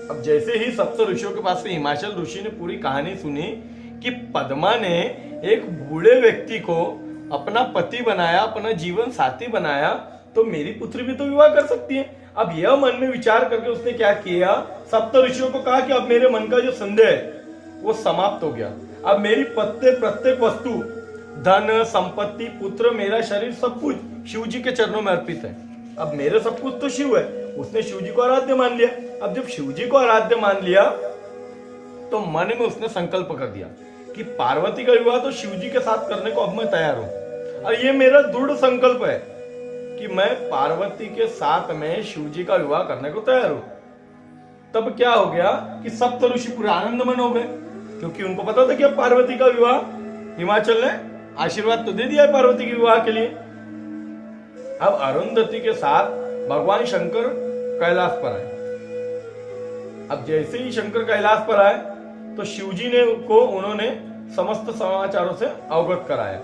अब जैसे ही सप्त ऋषियों के पास से हिमाचल ऋषि ने पूरी कहानी सुनी कि पद्मा ने एक बूढ़े व्यक्ति को अपना पति बनाया, अपना जीवन साथी बनाया, तो मेरी पुत्री भी तो विवाह कर सकती है। अब यह मन में विचार करके उसने क्या किया, सप्त ऋषियों को कहा कि अब मेरे मन का जो संदेह है वो समाप्त हो गया। अब मेरी प्रत्येक वस्तु, धन, संपत्ति, पुत्र, मेरा शरीर, सब कुछ शिव जी के चरणों में अर्पित है। अब मेरे सब कुछ तो शिव है। उसने शिव जी को आराध्य मान लिया। अब जब शिव जी को आराध्य मान लिया तो मन में उसने संकल्प कर दिया कि पार्वती का विवाह तो शिव जी के साथ करने को अब मैं तैयार हूं। और ये मेरा दृढ़ संकल्प है कि मैं पार्वती के साथ में शिव जी का विवाह करने को तैयार हूं। तब क्या हो गया कि सप्त ऋषि पूरे आनंदमन हो गए, क्योंकि उनको पता था कि अब पार्वती का विवाह, हिमाचल ने आशीर्वाद तो दे दिया है पार्वती के विवाह के लिए। अब अरुंधति के साथ भगवान शंकर कैलाश पर आए। अब जैसे ही शंकर कैलाश पर आए तो शिवजी ने उन्होंने समस्त समाचारों से अवगत कराया।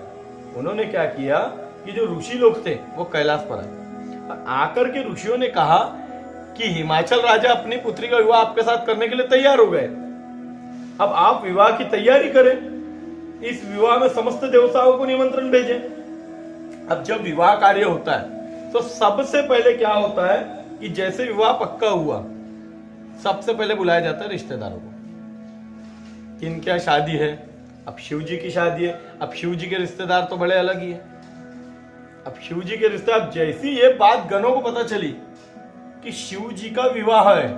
उन्होंने क्या किया कि जो ऋषि लोग थे वो कैलाश पर आए। आकर के ऋषियों ने कहा कि हिमाचल राजा अपनी पुत्री का विवाह आपके साथ करने के लिए तैयार हो गए। अब आप विवाह की तैयारी करें, इस विवाह में समस्त देवताओं को निमंत्रण भेजें। अब जब विवाह कार्य होता है तो सबसे पहले क्या होता है कि जैसे विवाह पक्का हुआ, सबसे पहले बुलाया जाता है रिश्तेदारों को। किनके यहाँ शादी है, अब शिव जी की शादी है। अब शिव जी के रिश्तेदार तो बड़े अलग ही है। अब शिव जी के रिश्तेदार, जैसी ये बात गणों को पता चली कि शिव जी का विवाह है,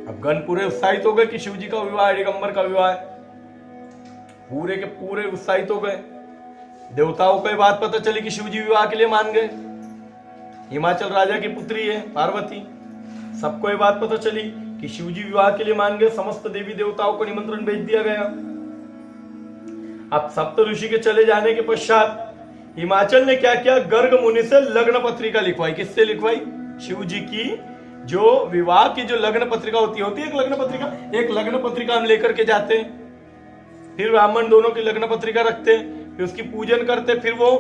अब गण पूरे उत्साहित हो गए कि शिव जी का विवाह है, दिगंबर का विवाह है। पूरे के पूरे उत्साहित हो गए। देवताओं को ये बात पता चली कि शिव जी विवाह के लिए मान गए। हिमाचल राजा की पुत्री है पार्वती, सबको ये बात पता चली कि शिव जी विवाह के लिए मान गए। समस्त देवी देवताओं को निमंत्रण भेज दिया गया। अब सप्त ऋषि के चले जाने के पश्चात हिमाचल ने क्या किया, गर्ग मुनि से लग्न पत्रिका लिखवाई। किससे लिखवाई? शिव जी की जो विवाह की जो लग्न पत्रिका होती है एक लग्न पत्रिका हम लेकर के जाते हैं। फिर ब्राह्मण दोनों की लग्न पत्रिका रखते, फिर उसकी पूजन करते, फिर वो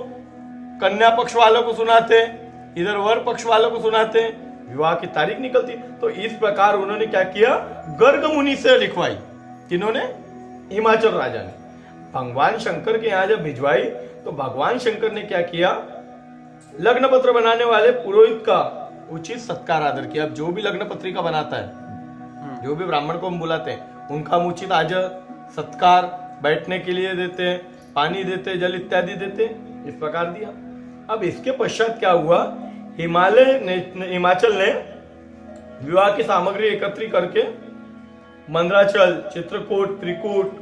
कन्या पक्ष वालों को सुनाते, इधर वर पक्ष वालों को सुनाते, विवाह की तारीख निकलती। तो इस प्रकार उन्होंने क्या किया, गर्ग मुनि से लिखवाई। किन्होंने? हिमाचल राजा ने। भगवान शंकर के यहाँ जब भिजवाई तो भगवान शंकर ने क्या किया, लग्न पत्र बनाने वाले पुरोहित का उचित सत्कार आदर किया। अब जो भी लग्न पत्रिका बनाता है, जो भी ब्राह्मण को हम बुलाते हैं, उनका हम उचित आदर सत्कार, बैठने के लिए देते, पानी देते, जल इत्यादि देते, इस प्रकार दिया। अब इसके पश्चात क्या हुआ, हिमाचल ने विवाह की सामग्री एकत्रित करके मंदराचल, चित्रकूट, त्रिकूट,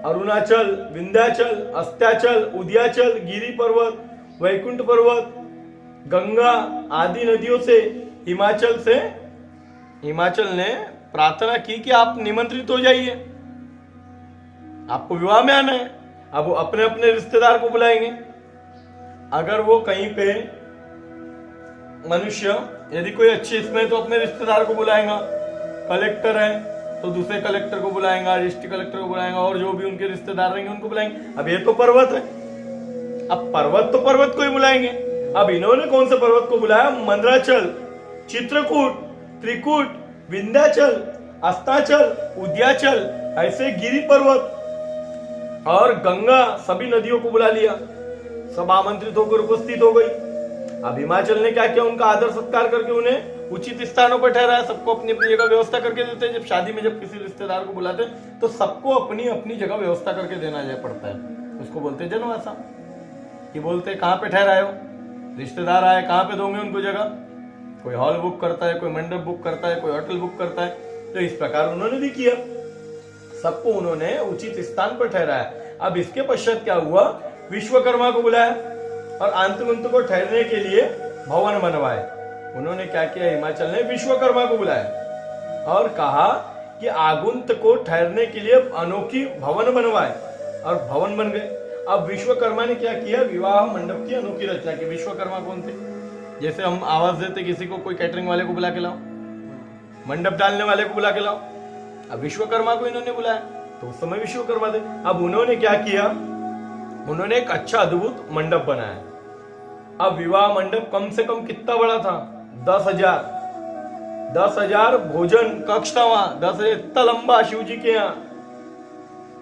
अरुणाचल, विंध्याचल, अस्त्याचल, उदयाचल, गिरी पर्वत, वैकुंठ पर्वत, गंगा आदि नदियों से हिमाचल ने प्रार्थना की कि आप निमंत्रित हो जाइए, आपको विवाह में आना है। अब वो अपने अपने रिश्तेदार को बुलाएंगे। अगर वो कहीं पे मनुष्य, यदि कोई अच्छी इसमें तो अपने रिश्तेदार को बुलाएगा, कलेक्टर है तो दूसरे कलेक्टर को बुलाएगा, डिस्ट्रिक्ट कलेक्टर को बुलाएगा, और जो भी उनके रिश्तेदार रहेंगे उनको बुलाएंगे। अब ये तो पर्वत है, अब पर्वत को ही बुलाएंगे। अब इन्होंने कौन से पर्वत को बुलाया, मंदराचल, चित्रकूट, त्रिकूट, विंध्याचल, अस्ताचल, उदयाचल, ऐसे गिरी पर्वत और गंगा, सभी नदियों को बुला लिया। सब आमंत्रित होकर उपस्थित हो गई। अब हिमाचल ने क्या किया, उनका आदर सत्कार करके उन्हें उचित स्थानों पर ठहराया। सबको अपनी अपनी जगह व्यवस्था करके देते हैं। जब शादी में जब किसी रिश्तेदार को बुलाते हैं तो सबको अपनी अपनी जगह व्यवस्था करके देना पड़ता है। उसको बोलते हैं जनवासा। कि बोलते कहाँ पे ठहराए हो, रिश्तेदार आए कहाँ पे दोगे उनको जगह। कोई हॉल बुक करता है, कोई मंडप बुक करता है, कोई होटल बुक करता है। तो इस प्रकार उन्होंने भी किया, सबको उन्होंने उचित स्थान पर ठहराया। अब इसके पश्चात क्या हुआ, विश्वकर्मा को बुलाया और आंतुगंत को ठहरने के लिए भवन बनवाए। उन्होंने क्या किया, हिमाचल ने विश्वकर्मा को बुलाया और कहा कि आगुंत को ठहरने के लिए अनोखी भवन बनवाए, और भवन बन गए। अब विश्वकर्मा ने क्या किया, विवाह मंडप की अनोखी रचना की। विश्वकर्मा कौन थे, जैसे हम आवाज देते किसी को, कोई कैटरिंग वाले को बुला के लाओ, मंडप डालने वाले को बुला के लाओ। अब विश्वकर्मा को इन्होंने बुलाया, तो उस समय विश्वकर्मा थे। अब उन्होंने क्या किया, उन्होंने एक अच्छा अद्भुत मंडप बनाया। अब विवाह मंडप कम से कम कितना बड़ा था, 10,000 10,000 भोजन कक्ष था वहां, 10,000 इतना लंबा शिव जी के यहाँ,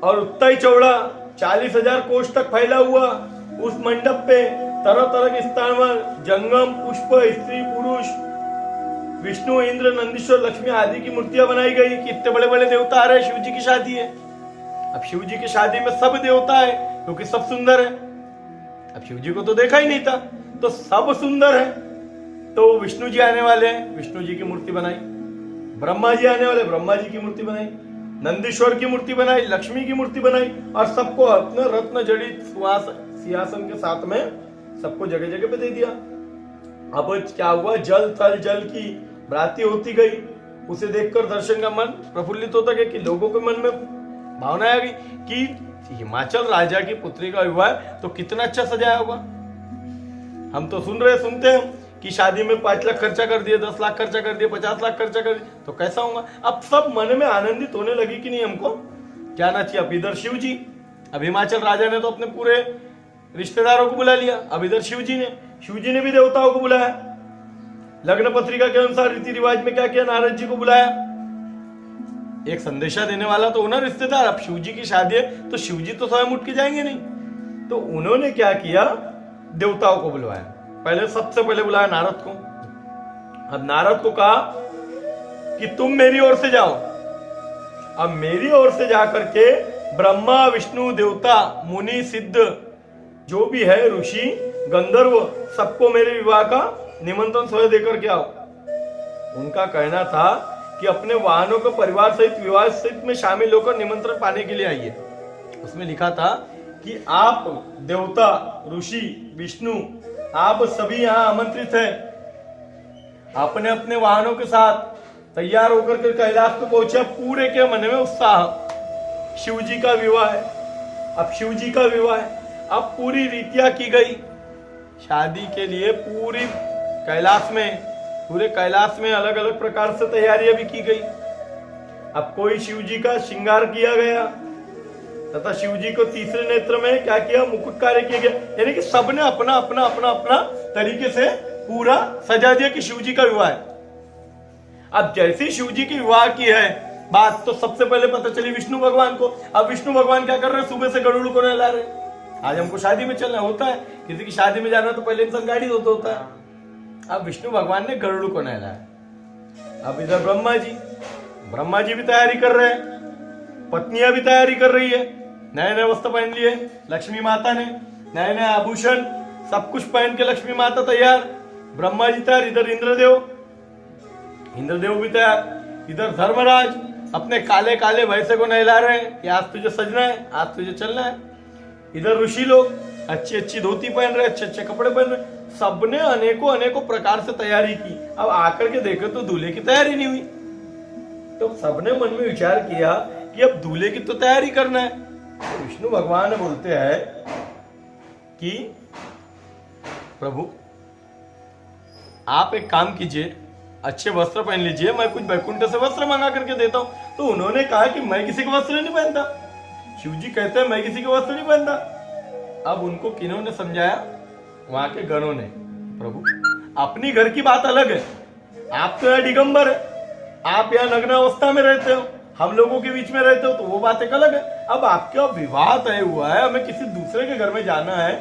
और उतना ही चौड़ा 40,000 कोष तक फैला हुआ उस मंडप पे। तरह तरह के स्थान में जंगम, पुष्प, स्त्री, पुरुष, विष्णु, इंद्र, नंदीश्वर, लक्ष्मी आदि की मूर्तियां बनाई गई। कितने बड़े बड़े देवता आ रहे हैं, शिव जी की शादी है। अब शिव जी की शादी में सब देवता है क्योंकि सब सुंदर है। अब शिव जी को तो देखा ही नहीं था, तो सब सुंदर है। तो विष्णु जी आने वाले हैं, विष्णु जी की मूर्ति बनाई। ब्रह्मा जी आने वाले, ब्रह्मा जी की मूर्ति बनाई। नंदीश्वर की मूर्ति बनाई, लक्ष्मी की मूर्ति बनाई, और सबको अपने रत्न जड़ित सिंहासन के साथ में सबको जगह जगह पे दे दिया। अब क्या हुआ, जल थल जल की भ्रांति होती गई। उसे देखकर दर्शन का मन प्रफुल्लित होता गया कि लोगों के मन में भावना आ गई कि हिमाचल राजा की पुत्री का विवाह तो कितना अच्छा सजाया होगा। हम तो सुनते हैं कि शादी में 5 लाख खर्चा कर दिए, 10 लाख खर्चा कर दिए, 50 लाख खर्चा कर दिए, तो कैसा होगा। अब सब मन में आनंदित होने लगी कि नहीं, हमको क्या ना चाहिए। अब इधर शिव जी, अब हिमाचल राजा ने तो अपने पूरे रिश्तेदारों को बुला लिया। अब इधर शिव जी ने भी देवताओं को बुलाया। लग्न पत्रिका के अनुसार रीति रिवाज में क्या किया, नारद जी को बुलाया। एक संदेशा देने वाला तो होना रिश्तेदार। अब शिव जी की शादी है तो शिव जी तो स्वयं उठ के जाएंगे नहीं, तो उन्होंने क्या किया, देवताओं को बुलवाया। पहले सबसे पहले बुलाया नारद को। अब नारद को कहा कि तुम मेरी ओर से जाओ। अब मेरी ओर से जाकर के ब्रह्मा, विष्णु, देवता, मुनि, सिद्ध जो भी है, ऋषि, गंधर्व, सबको मेरे विवाह का निमंत्रण स्वयं देकर के आओ। उनका कहना था कि अपने वाहनों को परिवार सहित विवाह सहित में शामिल होकर निमंत्रण पाने के लिए आइए। उसमें लिखा था कि आप देवता, ऋषि, विष्णु, आप सभी यहाँ आमंत्रित हैं। अपने अपने वाहनों के साथ तैयार होकर के कैलाश पे पहुंचे। पूरे के मन में उत्साह, शिव जी का विवाह है। अब शिव जी का विवाह है, अब पूरी रीतियां की गई शादी के लिए। पूरे कैलाश में अलग अलग प्रकार से तैयारियां भी की गई। अब कोई शिव जी का श्रृंगार किया गया तथा शिव जी को तीसरे नेत्र में क्या किया, मुकुट कार्य किया गया। यानी कि सबने अपना अपना अपना अपना तरीके से पूरा सजा दिया कि शिव जी का विवाह है। अब जैसे शिव जी की विवाह की है बात, तो सबसे पहले पता चली विष्णु भगवान को। अब विष्णु भगवान क्या कर रहे हैं, सुबह से गरुड़ को नहला रहे। आज हमको शादी में चलना होता है, किसी की शादी में जाना तो पहले इंसान गाड़ी धोता होता है। अब विष्णु भगवान ने गरुड़ को नहलाया। अब इधर ब्रह्मा जी भी तैयारी कर रहे हैं, पत्नियां भी तैयारी कर रही है, नए नए वस्त्र पहन लिए। लक्ष्मी माता ने नए नए आभूषण सब कुछ पहन के लक्ष्मी माता तैयार, ब्रह्मा जी तैयार, इधर इंद्रदेव भी तैयार, इधर धर्मराज अपने काले काले भैंसे को नहला रहे हैं कि आज तुझे सजना है, आज तुझे चलना है। इधर ऋषि लोग अच्छी अच्छी धोती पहन रहे, अच्छे अच्छे कपड़े पहन रहे। सबने अनेकों अनेकों प्रकार से तैयारी की। अब आकर के देखे तो दूल्हे की तैयारी नहीं हुई। तो सबने मन में विचार किया कि अब दूल्हे की तो तैयारी करना है। तो विष्णु भगवान बोलते हैं कि प्रभु आप एक काम कीजिए, अच्छे वस्त्र पहन लीजिए, मैं कुछ वैकुंठ से वस्त्र मंगा करके देता हूं। तो उन्होंने कहा कि मैं किसी के वस्त्र नहीं पहनता। शिव जी कहते हैं मैं किसी के वस्त्र नहीं पहनता। अब उनको किन्होंने समझाया, वहां के गणों ने। प्रभु अपनी घर की बात अलग है, आप तो यहाँ दिगंबर है, आप यहाँ नग्न अवस्था में रहते हो, हम लोगों के बीच में रहते हो, तो वो बात एक अलग है। अब आपका विवाह तय हुआ है, हमें किसी दूसरे के घर में जाना है,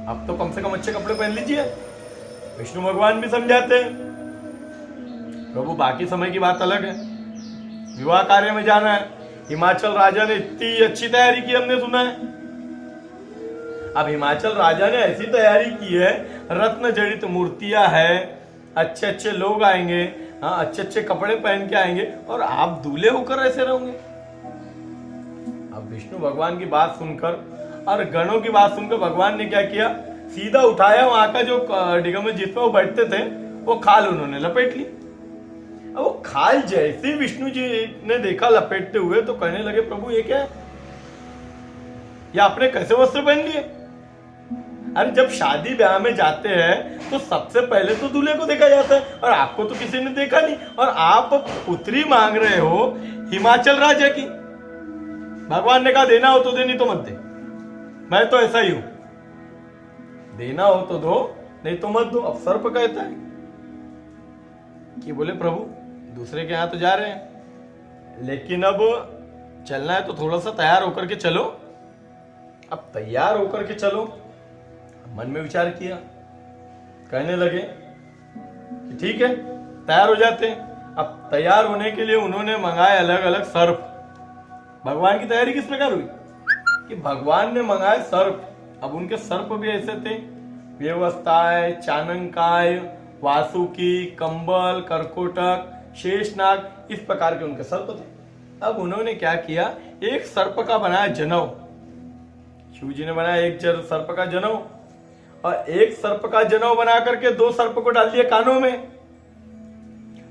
अब तो कम से कम अच्छे कपड़े पहन लीजिए। विष्णु भगवान भी समझाते हैं, प्रभु बाकी समय की बात अलग है, विवाह कार्य में जाना है। हिमाचल राजा ने इतनी अच्छी तैयारी की, हमने सुना है। अब हिमाचल राजा ने ऐसी तैयारी की है, रत्न जड़ित मूर्तियां हैं, अच्छे अच्छे लोग आएंगे, हाँ अच्छे अच्छे कपड़े पहन के आएंगे, और आप दूल्हे होकर ऐसे रहोगे। अब विष्णु भगवान की बात सुनकर और गणों की बात सुनकर भगवान ने क्या किया, सीधा उठाया वहां का जो दिगंबर जिसमें वो बैठते थे, वो खाल उन्होंने लपेट ली। अब वो खाल जैसे विष्णु जी ने देखा लपेटते हुए, तो कहने लगे प्रभु ये क्या है, ये आपने कैसे वस्त्र पहन लिए। अरे जब शादी ब्याह में जाते हैं तो सबसे पहले तो दूल्हे को देखा जाता है, और आपको तो किसी ने देखा नहीं, और आप पुत्री मांग रहे हो हिमाचल राजा की। भगवान ने कहा देना हो तो दे, नहीं तो मत दे, मैं तो ऐसा ही हूं, देना हो तो दो, नहीं तो मत दो। अब सर्प कहता है कि बोले प्रभु दूसरे के यहाँ तो जा रहे हैं, लेकिन अब चलना है तो थोड़ा सा तैयार होकर के चलो। अब तैयार होकर के चलो, मन में विचार किया, कहने लगे कि ठीक है तैयार हो जाते हैं। अब तैयार होने के लिए उन्होंने मंगाए अलग अलग सर्प। भगवान की तैयारी किस प्रकार हुई कि भगवान ने मंगाए सर्प। अब उनके सर्प भी ऐसे थे, व्यवस्थाय, चाणक्य, वासुकी, कंबल, करकोटक, शेषनाग, इस प्रकार के उनके सर्प थे। अब उन्होंने क्या किया, एक सर्प का बनाया जनव। शिव जी ने बनाया एक सर्प का जनव, और एक सर्प का जनव बना करके 2 सर्प को डाल दिया कानों में।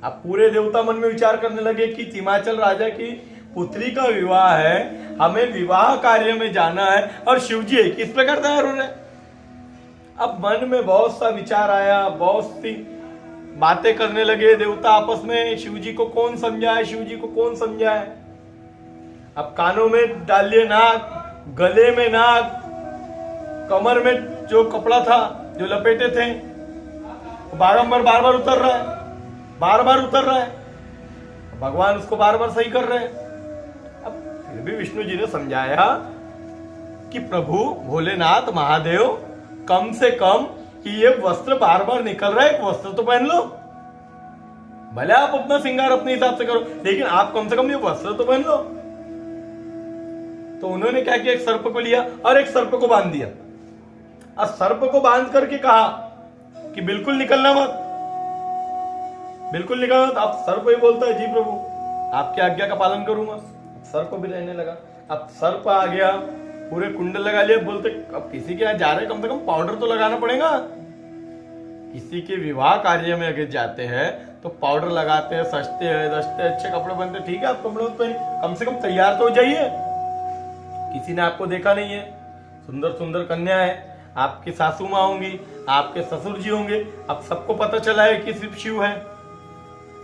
अब पूरे देवता मन में विचार करने लगे कि हिमाचल राजा की पुत्री का विवाह है, हमें विवाह कार्य में जाना है, और शिव जी किस प्रकार तैयार हो रहे हैं। अब मन में बहुत सा विचार आया, बहुत सी बातें करने लगे देवता आपस में, शिव जी को कौन समझाए, शिव जी को कौन समझाए। अब कानों में डाल लिए नाग, गले में नाग, कमर में जो कपड़ा था जो लपेटे थे बारंबार बार बार उतर रहा है, बार बार उतर रहा है। भगवान उसको बार बार सही कर रहे हैं। अब फिर भी विष्णु जी ने समझाया कि प्रभु भोलेनाथ महादेव, कम से कम कि ये वस्त्र बार बार निकल रहा है, एक वस्त्र तो पहन लो। भले आप अपना श्रृंगार अपने हिसाब से करो, लेकिन आप कम से कम ये वस्त्र तो पहन लो। तो उन्होंने क्या किया, एक सर्प को लिया और एक सर्प को बांध दिया, और सर्प को बांध करके कहा कि बिल्कुल निकलना मत, बिल्कुल निकलना मत। अब सर्प ही बोलता है जी प्रभु आपकी आज्ञा का पालन करूंगा। सर्प भी रहने लगा। अब सर्प आ गया, पूरे कुंडल लगा लिए, बोलते अब किसी के यहाँ जा रहे कम से कम पाउडर तो लगाना पड़ेगा। किसी के विवाह कार्य में अगर जाते हैं तो पाउडर लगाते हैं, सजते हैं, दसते, अच्छे कपड़े पहनते, ठीक है आप कपड़े पहन, कम से कम तैयार तो हो जाइए। किसी ने आपको देखा नहीं है, सुंदर सुंदर कन्या है, आपकी सासू माँ होंगी, आपके ससुर जी होंगे, अब सबको पता चला है कि सिर्फ शिव है,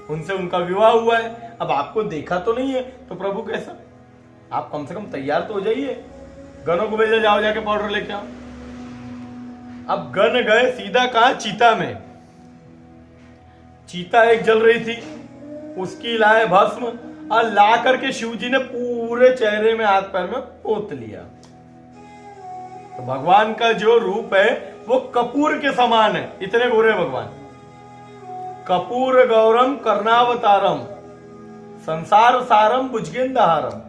उनसे उनका विवाह हुआ है। अब आपको देखा तो नहीं है, तो प्रभु कैसा, आप कम से कम तैयार तो हो जाइए। गनों को भेजा, जाओ जाके पाउडर लेके आओ। अब गन गए सीधा कहा, चीता में। चीता एक जल रही थी, उसकी लाए भस्म, और ला करके शिव जी ने पूरे चेहरे में, हाथ पैर में पोत लिया। तो भगवान का जो रूप है वो कपूर के समान है, इतने गोरे भगवान। कपूर गौरम कर्णावतारम संसार सारम भुजगेंदहारम,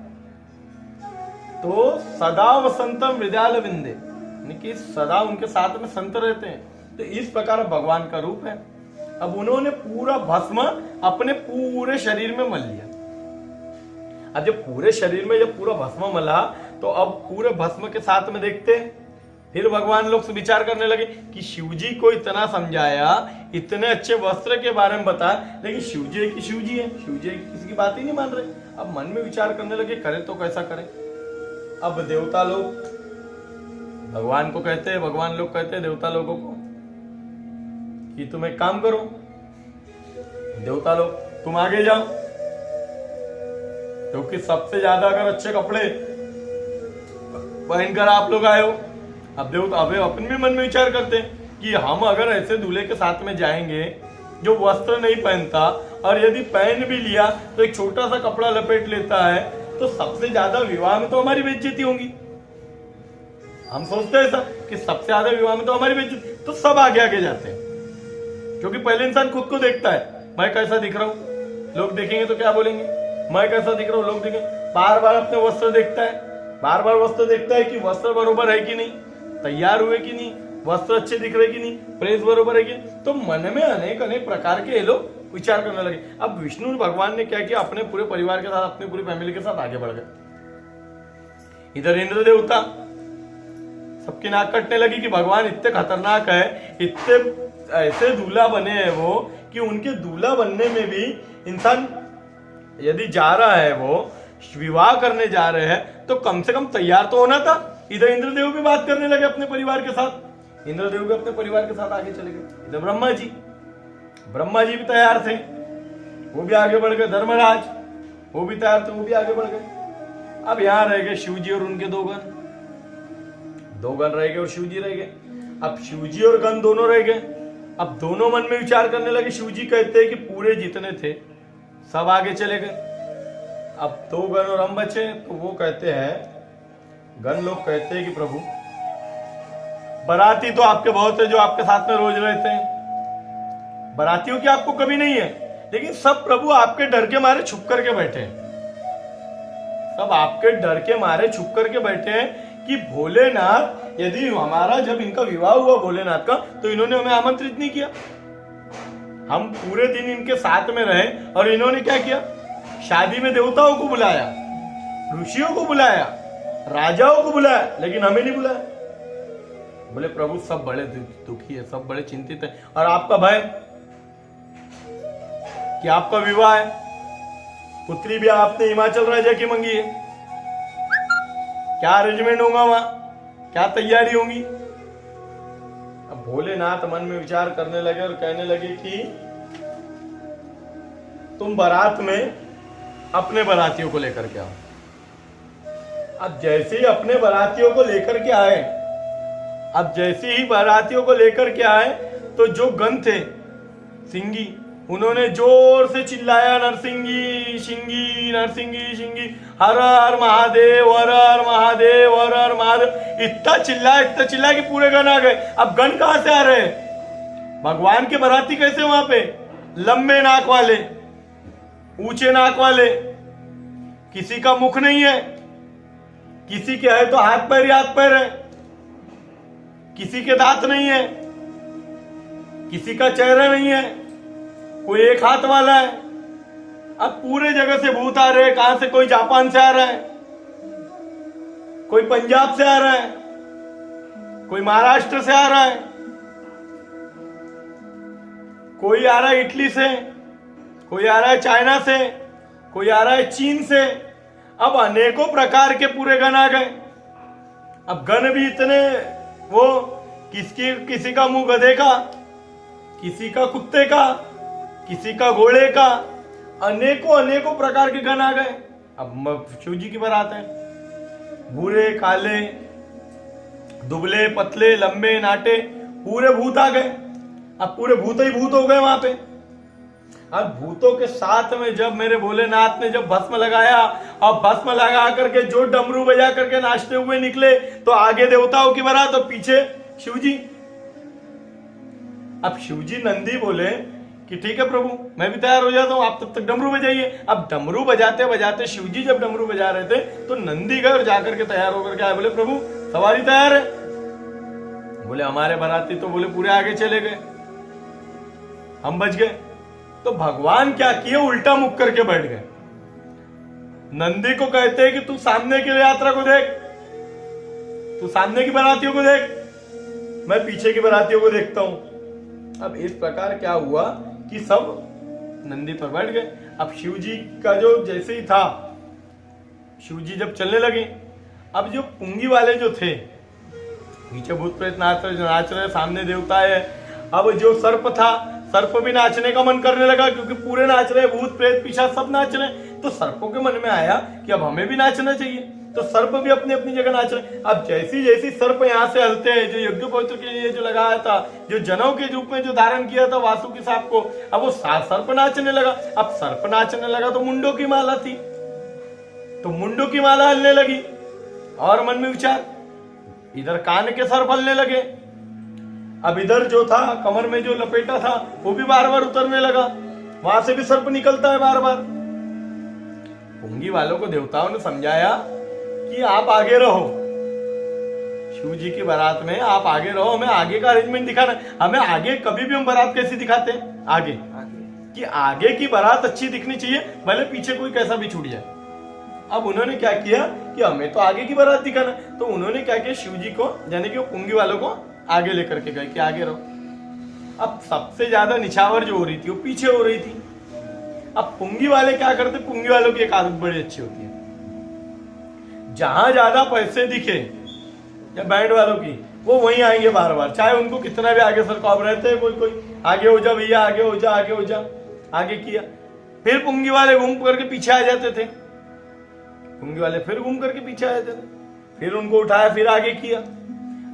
तो सदा वसंतम विद्याल विंदे, यानी कि सदा उनके साथ में संत रहते हैं। तो इस प्रकार भगवान का रूप है। अब उन्होंने पूरा भस्म अपने पूरे शरीर में मल लिया। अब जब पूरे शरीर में जब पूरा भस्म मला, तो अब पूरे भस्म के साथ में देखते हैं, फिर भगवान लोग विचार करने लगे कि शिव जी को इतना समझाया, इतने अच्छे वस्त्र के बारे में बताया, लेकिन शिव जी है कि शिव जी है, शिव जी किसी की बात ही नहीं मान रहे। अब मन में विचार करने लगे, करे तो कैसा करें। अब देवता लोग भगवान को कहते हैं, भगवान लोग कहते हैं देवता लोगों को कि तुम एक काम करो, देवता लोग तुम आगे जाओ, क्योंकि सबसे ज्यादा अगर अच्छे कपड़े पहनकर आप लोग आए हो। अब देवता अब अपन भी मन में विचार करते हैं कि हम अगर ऐसे दूल्हे के साथ में जाएंगे जो वस्त्र नहीं पहनता, और यदि पहन भी लिया तो एक छोटा सा कपड़ा लपेट लेता है, तो सबसे ज्यादा विवाह में तो हमारी बेइज्जती होगी। हम सोचते हैं ऐसा कि सबसे ज्यादा विवाह में तो हमारी बेइज्जती, तो सब आगे आगे जाते हैं, क्योंकि पहले इंसान खुद को देखता है, मैं कैसा दिख रहा हूं, लोग देखेंगे तो क्या बोलेंगे, मैं कैसा दिख रहा हूं, लोग देखेंगे। बार बार अपने वस्त्र देखता है, बार बार वस्त्र देखता है कि वस्त्र बरोबर है कि नहीं, तैयार हुए कि नहीं, वस्त्र अच्छे दिख रहे कि नहीं, प्रेस बरोबर है कि नहीं। तो मन में अनेक अनेक प्रकार के लोग विचार करने लगे। अब विष्णु भगवान ने क्या किया, अपने पूरे परिवार के साथ, अपनी पूरी फैमिली के साथ आगे बढ़ गए। इधर इंद्र देवता सबकी नाक कटने लगी कि भगवान इतने खतरनाक है, इतने ऐसे दूल्हा बने हैं वो, कि उनके दूल्हा बनने में भी इंसान यदि जा रहा है, वो विवाह करने जा रहे हैं, तो कम से कम तैयार तो होना था। इधर इंद्रदेव भी बात करने लगे अपने परिवार के साथ, इंद्रदेव भी अपने परिवार के साथ आगे चले गए। इधर ब्रह्मा जी भी तैयार थे, वो भी आगे बढ़ गए। धर्मराज वो भी तैयार थे, वो भी आगे बढ़ गए। अब यहां रह गए शिव जी और उनके दो गण रह गए, और शिव जी रह गए। अब शिव जी और गण दोनों रह गए, अब दोनों मन में विचार करने लगे। शिव जी कहते हैं कि पूरे जितने थे सब आगे चले गए, अब 2 गण और हम बचे। तो वो कहते हैं, गण लोग कहते हैं कि प्रभु बराती तो आपके बहुत है जो आपके साथ में रोज रहते हैं, बरातियों की आपको कभी नहीं है, लेकिन सब प्रभु आपके डर के मारे छुप करके बैठे हैं, सब आपके डर के मारे छुप करके बैठे हैं कि भोलेनाथ, यदि हमारा जब इनका विवाह हुआ भोलेनाथ का, तो इन्होंने हमें आमंत्रित नहीं किया। हम पूरे दिन इनके साथ में रहे और इन्होंने क्या किया, शादी में देवताओं को बुलाया, ऋषियों को बुलाया, राजाओं को बुलाया, लेकिन हमें नहीं बुलाया। बोले प्रभु सब बड़े दुखी है, सब बड़े चिंतित है, और आपका भय कि आपका विवाह है, पुत्री भी आपने हिमाचल राजा की मांगी है, क्या अरेंजमेंट होगा वहां, क्या तैयारी होगी। अब भोलेनाथ मन में विचार करने लगे और कहने लगे कि तुम बारात में अपने बारातियों को लेकर के आओ। अब जैसे ही अपने बारातियों को लेकर के आए, अब जैसे ही बारातियों को लेकर के आए, तो जो गण थे सिंगी, उन्होंने जोर से चिल्लाया, नरसिंगी शिंगी, नरसिंगी शिंगी, हर हर महादेव, हर हर महादेव, हर हर महादेव। इतना चिल्ला कि पूरे गण आ गए। अब गण कहां से आ रहे हैं, भगवान के बाराती कैसे वहां पे, लंबे नाक वाले, ऊंचे नाक वाले, किसी का मुख नहीं है, किसी के है तो हाथ पैर ही हाथ पैर है, किसी के दांत नहीं है, किसी का चेहरा नहीं है, कोई एक हाथ वाला है। अब पूरे जगह से भूत आ रहे हैं, कहां से, कोई जापान से आ रहा है, कोई पंजाब से आ रहा है, कोई महाराष्ट्र से आ रहा है, कोई आ रहा है इटली से, कोई आ रहा है चाइना से, कोई आ रहा है चीन से। अब अनेकों प्रकार के पूरे गण आ गए। अब गण भी इतने, वो किसी का मुंह गधे का, किसी का कुत्ते का, किसी का घोड़े का, अनेकों प्रकार के गण आ गए। अब शिव जी की बारात है, भूरे काले, दुबले पतले, लंबे नाटे, पूरे भूत आ गए। अब पूरे भूत ही भूत हो गए वहां पे। अब भूतों के साथ में जब मेरे भोलेनाथ ने जब भस्म लगाया, और भस्म लगा करके जो डमरू बजा करके नाचते हुए निकले, तो आगे देवताओं की बारात और पीछे शिवजी। अब शिवजी नंदी बोले कि ठीक है प्रभु, मैं भी तैयार हो जाता हूं, आप तब तक डमरू बजाइए। अब डमरू बजाते बजाते शिवजी जब डमरू बजा रहे थे, तो नंदी गए और जाकर के तैयार होकर के आए। बोले प्रभु सवारी तैयार है। बोले हमारे बाराती तो बोले पूरे आगे चले गए, हम बच गए। तो भगवान क्या किए, उल्टा मुख करके बैठ गए। नंदी को कहते हैं कि तू सामने की यात्रा को देख, तू सामने की बारातियों को देख, मैं पीछे की बारातियों को देखता हूं। अब इस प्रकार क्या हुआ कि सब नंदी पर बैठ गए। अब शिव जी का जो जैसे ही था, शिव जी जब चलने लगे, अब जो पुंगी वाले जो थे, पीछे भूत प्रेत नाच रहे, सामने देवता है। अब जो सर्प था, सर्प भी नाचने का मन करने लगा, क्योंकि पूरे नाच रहे, भूत प्रेत पिशाच सब नाच रहे। तो सर्पों के मन में आया कि अब हमें भी नाचना चाहिए, तो सर्प भी अपनी अपनी जगह नाच रहे। अब जैसी जैसी सर्प यहाँ से हलते हैं, जो यज्ञ पवित्र के लिए जो लगाया था, जो जनों के रूप में जो धारण किया था वासुकी सांप को, अब वो सर्प नाचने लगा। अब सर्प नाचने लगा तो मुंडों की माला थी, तो मुंडों की माला हलने लगी। और मन में विचार, इधर कान के सर्प हलने लगे, अब इधर जो था कमर में जो लपेटा था वो भी बार बार उतरने लगा, वहां से भी सर्प निकलता है बार बार। पुंगी वालों को देवताओं ने समझाया कि आप आगे रहो, शिव जी की बारात में आप आगे रहो, हमें आगे का अरेंजमेंट दिखाना। हमें आगे कभी भी हम बारात कैसी दिखाते हैं, आगे कि आगे की बारात अच्छी दिखनी चाहिए, भले पीछे कोई कैसा भी छूट जाए। अब उन्होंने क्या किया कि हमें तो आगे की बारात दिखाना, तो उन्होंने क्या किया, शिव जी को यानी कि पुंगी वालों को आगे लेकर के गए कि आगे रहो। अब सबसे ज्यादा निछावर जो हो रही थी वो पीछे हो रही थी। अब पुंगी वाले क्या करते, पुंगी वालों की एक आदत बड़ी अच्छी होती है, जहां ज्यादा पैसे दिखे या बैंड वालों की, वो वहीं आएंगे बार बार, चाहे उनको कितना भी आगे सरकाव रहते हैं, कोई आगे हो जा भैया, आगे हो जा, आगे हो जा, आगे किया, फिर पुंगी वाले घूम करके पीछे आ जाते थे, पुंगी वाले फिर घूम करके पीछे आ जाते थे, फिर उनको उठाया, फिर आगे किया।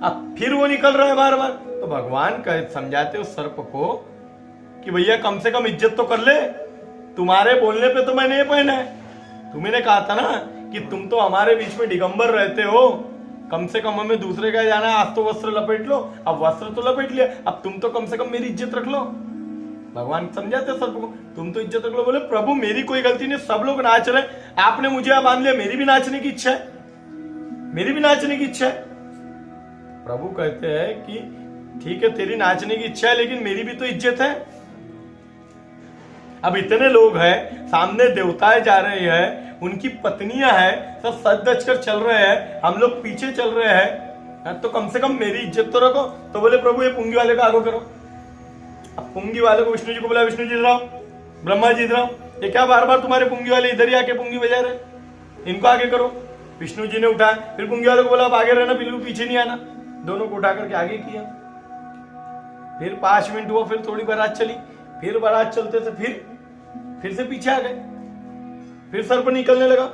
अब फिर वो निकल रहा है बार बार, तो भगवान समझाते उस सर्प को कि भैया कम से कम इज्जत तो कर ले, तुम्हारे बोलने पे तो मैंने ये पहना है। तुम्ही ने कहा था ना कि तुम तो हमारे बीच में दिगंबर रहते हो, कम से कम हमें दूसरे का जाना है, आज तो वस्त्र लपेट लो, अब वस्त्र तो लपेट लिया, अब तुम तो कम से कम मेरी इज्जत रख लो। भगवान समझाते सर्प को, तुम तो इज्जत रख लो। बोले प्रभु मेरी कोई गलती नहीं, सब लोग नाच रहे, आपने मुझे अब बांध लिया, मेरी भी नाचने की इच्छा है, मेरी भी नाचने की इच्छा है। प्रभु कहते हैं कि ठीक है तेरी नाचने की इच्छा है, लेकिन मेरी भी तो इज्जत है। अब इतने लोग हैं, सामने देवताएं जा रहे हैं, उनकी पत्नियां हैं, सब सज धज कर चल रहे हैं, हम लोग पीछे चल रहे हैं, तो कम से कम मेरी इज्जत तो रखो। तो बोले प्रभु ये पुंगी वाले का आगे करो। अब पुंगी वाले को विष्णु जी को बोला, विष्णु जी इधर आओ, ब्रह्मा जी इधर आओ, ये क्या बार बार तुम्हारे पुंगी वाले इधर ही आके पुंगी बजा रहे, इनको आगे करो। विष्णु जी ने उठाया, फिर पुंगी वाले को बोला आप आगे रहना, बिल्कुल पीछे नहीं आना। दोनों को उठा करके आगे किया। फिर 5 मिनट हुआ, फिर थोड़ी बारात चली, फिर बारात चलते थे, फिर से पीछे आ गए, फिर सर्प निकलने लगा।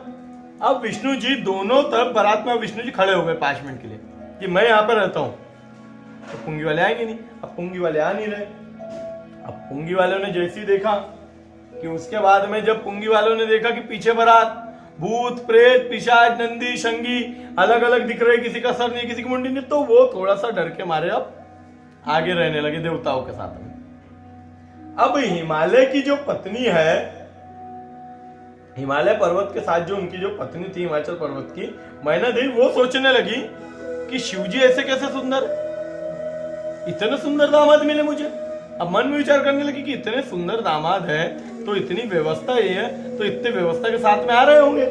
अब विष्णु जी दोनों तरफ बारात में विष्णु जी खड़े हो गए 5 मिनट के लिए कि मैं यहां पर रहता हूं, तो पुंगी वाले आएंगे नहीं। अब पुंगी वाले आ नहीं रहे। अब पुंगी वालों ने जैसे ही देखा कि उसके बाद में जब पुंगी वालों ने देखा कि पीछे बारात, भूत प्रेत पिशाच नंदी शंगी अलग अलग दिख रहे, किसी का सर नहीं किसी की मुंडी नहीं, तो वो थोड़ा सा डर के मारे अब आगे रहने लगे देवताओं के साथ में। अब हिमालय की जो पत्नी है, हिमालय पर्वत के साथ जो उनकी जो पत्नी थी हिमाचल पर्वत की मैना देवी, वो सोचने लगी कि शिवजी ऐसे कैसे सुंदर, इतने सुंदर दामाद मिले मुझे। अब मन में विचार करने लगी कि इतने सुंदर दामाद है तो इतनी व्यवस्था ये है, तो इतने व्यवस्था के साथ में आ रहे होंगे।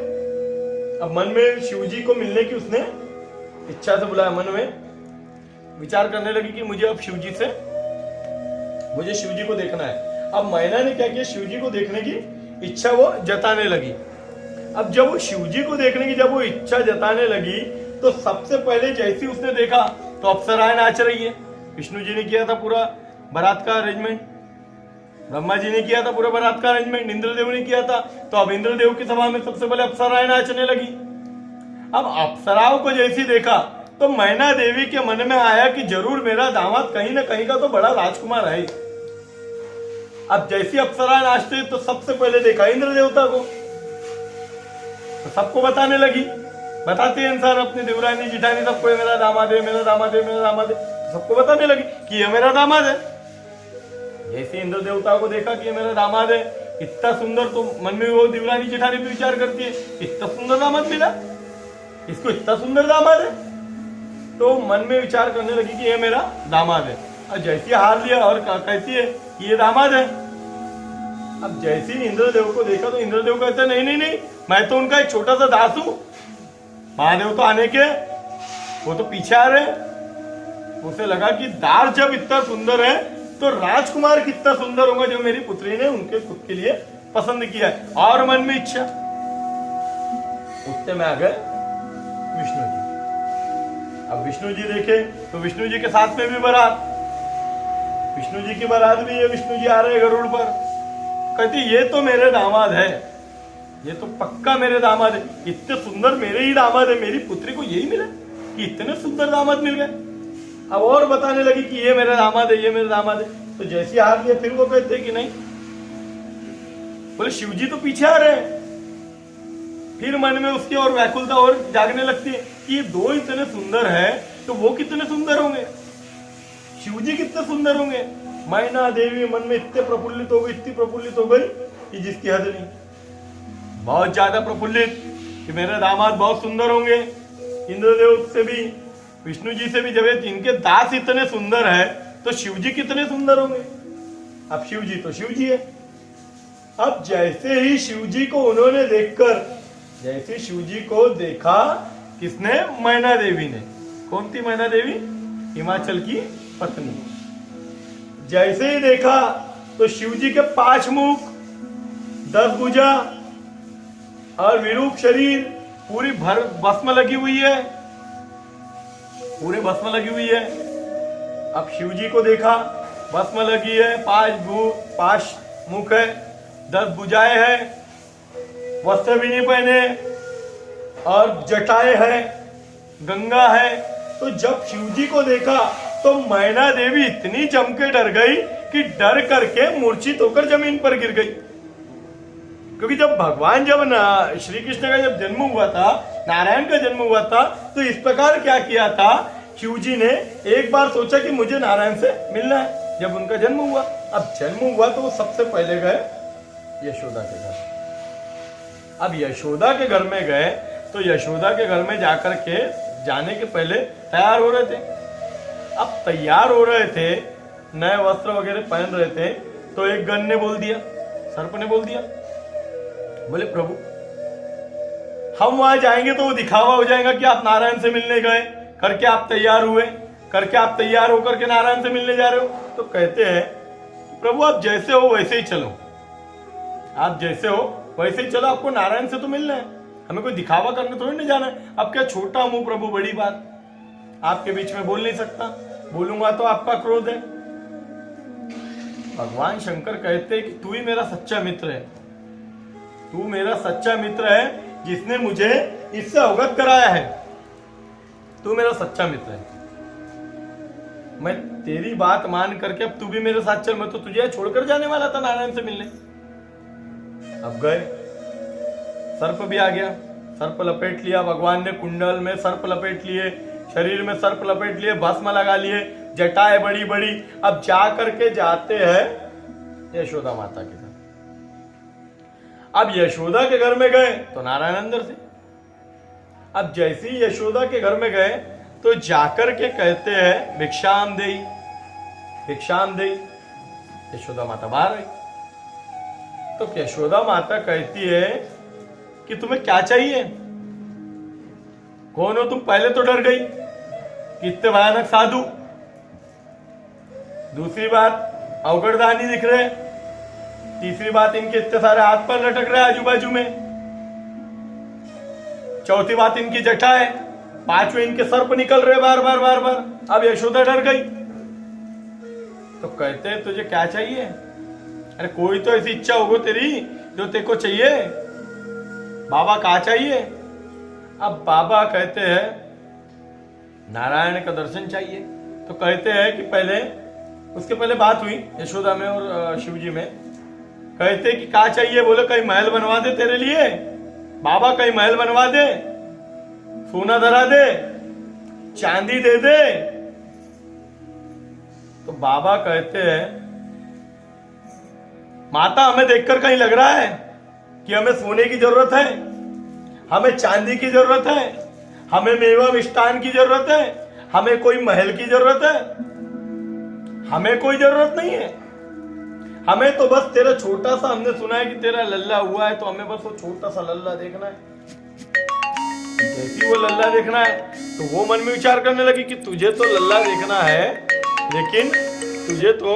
अब मन में शिवजी को मिलने की उसने इच्छा से बुलाया, मन में विचार करने लगी कि मुझे अब शिवजी को देखना है। अब मैना ने क्या किया, शिवजी को देखने की इच्छा वो जताने लगी। अब जब वो शिवजी को देखने की जब वो इच्छा जताने लगी, तो सबसे पहले जैसे उसने देखा तो अप्सराएं नाच रही है। विष्णु जी ने किया था पूरा बारात का अरेंजमेंट, ब्रह्मा जी ने किया था पूरा बारात का अरेंजमेंट, इंद्रदेव ने किया था। तो अब इंद्रदेव की सभा में सबसे पहले अप्सराएं नाचने लगी। अब अप्सराओं को जैसे देखा तो मैना देवी के मन में आया कि जरूर मेरा दामाद कहीं ना कहीं का तो बड़ा राजकुमार है। अब जैसी अप्सरा नाचते तो सबसे पहले देखा इंद्र देवता को, तो सबको बताने लगी, बताते हैं इंसान अपनी देवरानी जिठानी सबको मेरा दामाद है, मेरा दामाद है, मेरा दामाद है, तो सबको बताने लगी कि ये मेरा दामाद है। जैसे इंद्र देवता को देखा कि ये मेरा दामाद है, इतना सुंदर, तो मन में वो देवरानी जिठानी भी विचार करती है इतना सुंदर दामाद मिला, इसको इतना सुंदर दामाद है, तो मन में विचार करने लगी कि ये मेरा दामाद है। और जैसे हार लिया और कहती है कि ये दामाद है। अब जैसे ही इंद्रदेव को देखा तो इंद्रदेव कहते नहीं नहीं नहीं, मैं तो उनका एक छोटा सा दास हूं, महादेव तो आने के, वो तो पीछे आ रहे। उसे लगा कि दास जब इतना सुंदर है तो राजकुमार कितना सुंदर होगा जो मेरी पुत्री ने उनके खुद के लिए पसंद किया है। और मन में इच्छा, उतने में आ गए विष्णु जी। अब विष्णु जी देखे तो विष्णु जी के साथ में भी बारात, विष्णु जी की बारात भी है, विष्णु जी आ रहे गरुड़ पर। कहती ये तो मेरे दामाद है, ये तो पक्का मेरे दामाद है, इतने सुंदर मेरे ही दामाद है, मेरी पुत्री को यही मिला कि इतने सुंदर दामाद मिल गए। अब और बताने लगी कि ये मेरा दामाद है, ये मेरा दामाद है। तो जैसे हार लिया फिर वो कहते कि नहीं, बोले शिवजी तो पीछे आ रहे हैं। फिर मन में उसकी और व्याकुलता और जागने लगती है कि ये दो इतने सुंदर है तो वो कितने सुंदर होंगे, शिवजी कितने सुंदर होंगे। मैना देवी मन में इतने प्रफुल्लित हो गई, इतनी प्रफुल्लित हो गई कि जिसकी हद नहीं, बहुत ज्यादा प्रफुल्लित कि मेरे दामाद बहुत सुंदर होंगे। इंद्रदेव से भी विष्णु जी से भी जब इनके दास इतने सुंदर है तो शिवजी कितने सुंदर होंगे। अब शिवजी तो शिवजी है। अब जैसे ही शिवजी को उन्होंने देखकर, जैसे शिवजी को देखा किसने, मैना देवी ने। कौन थी मैना देवी? हिमाचल की पत्नी। जैसे ही देखा तो शिवजी के 5 मुख, 10 भुजा और विरूप शरीर, पूरी भर भस्म लगी हुई है, पूरे भस्म लगी हुई है। अब शिवजी को देखा, भस्म लगी है, 5 मुख है, 10 भुजाएं है, वस्त्र भी नहीं पहने और जटाएं है, गंगा है। तो जब शिवजी को देखा तो मैना देवी इतनी जम के डर गई कि डर करके मूर्छित होकर जमीन पर गिर गई। क्योंकि जब भगवान श्री कृष्ण का जब जन्म हुआ था, नारायण का जन्म हुआ था, तो इस प्रकार क्या किया था, शिव जी ने एक बार सोचा कि मुझे नारायण से मिलना है। जब उनका जन्म हुआ, अब जन्म हुआ तो वो सबसे पहले गए यशोदा के घर। अब यशोदा के घर में गए तो यशोदा के घर में जाकर के जाने के पहले तैयार हो रहे थे। अब तैयार हो रहे थे, नए वस्त्र वगैरह पहन रहे थे, तो एक गण ने बोल दिया, सर्प ने बोल दिया, बोले प्रभु हम वहां जाएंगे तो वो दिखावा हो जाएगा कि आप नारायण से मिलने गए, करके आप तैयार हुए, करके आप तैयार होकर के नारायण से मिलने जा रहे हो। तो कहते हैं प्रभु आप जैसे हो वैसे ही चलो, आप जैसे हो वैसे ही चलो, आपको नारायण से तो मिलना है, हमें कोई दिखावा करने थोड़ी नहीं जाना है। अब क्या छोटा मुंह प्रभु बड़ी बात, आपके बीच में बोल नहीं सकता, बोलूंगा तो आपका क्रोध है। भगवान शंकर कहते हैं कि तू ही मेरा सच्चा मित्र है, तू मेरा सच्चा मित्र है जिसने मुझे इससे अवगत कराया है, तू मेरा सच्चा मित्र है। मैं तेरी बात मान करके अब तू भी मेरे साथ चल, मैं तो तुझे छोड़कर जाने वाला था नारायण से मिलने। अब गए, सर्प भी आ गया, सर्प लपेट लिया भगवान ने, कुंडल में सर्प लपेट लिए, शरीर में सर्प लपेट लिए, भस्म लगा लिए, जटाएं बड़ी बड़ी। अब जा करके जाते हैं यशोदा माता के घर। अब यशोदा के घर में गए तो नारायण अंदर से। अब जैसे ही यशोदा के घर में गए तो जाकर के कहते हैं भिक्षाम देई, भिक्षाम देई। यशोदा माता बाहर आई तो यशोदा माता कहती है कि तुम्हें क्या चाहिए, कौन हो तुम। पहले तो डर गई, कितने भयानक साधु। दूसरी बात अवगढ़दानी दिख रहे, तीसरी बात इनके इतने सारे हाथ पर लटक रहे आजू बाजू में, चौथी बात इनकी जटा है, पांचवें इनके सर्प निकल रहे बार बार बार बार। अब यशोदा डर गई तो कहते हैं तुझे क्या चाहिए, अरे कोई तो ऐसी इच्छा होगी तेरी जो तेरे को चाहिए, बाबा क्या चाहिए। अब बाबा कहते हैं नारायण का दर्शन चाहिए। तो कहते हैं कि पहले उसके पहले बात हुई यशोदा में और शिव जी में। कहते कि क्या चाहिए, बोले कहीं महल बनवा दे तेरे लिए, बाबा कहीं महल बनवा दे, सोना धरा दे, चांदी दे दे। तो बाबा कहते हैं माता हमें देखकर कहीं लग रहा है कि हमें सोने की जरूरत है, हमें चांदी की जरूरत है, हमें मेवा मिष्टान की जरूरत है, हमें कोई महल की जरूरत है, हमें कोई जरूरत नहीं है। हमें तो बस तेरा छोटा सा, हमने सुना है कि तेरा लल्ला हुआ है, तो हमें बस वो छोटा सा लल्ला देखना है। जैसी वो लल्ला देखना है तो वो मन में विचार करने लगी कि तुझे तो लल्ला देखना है, लेकिन तुझे तो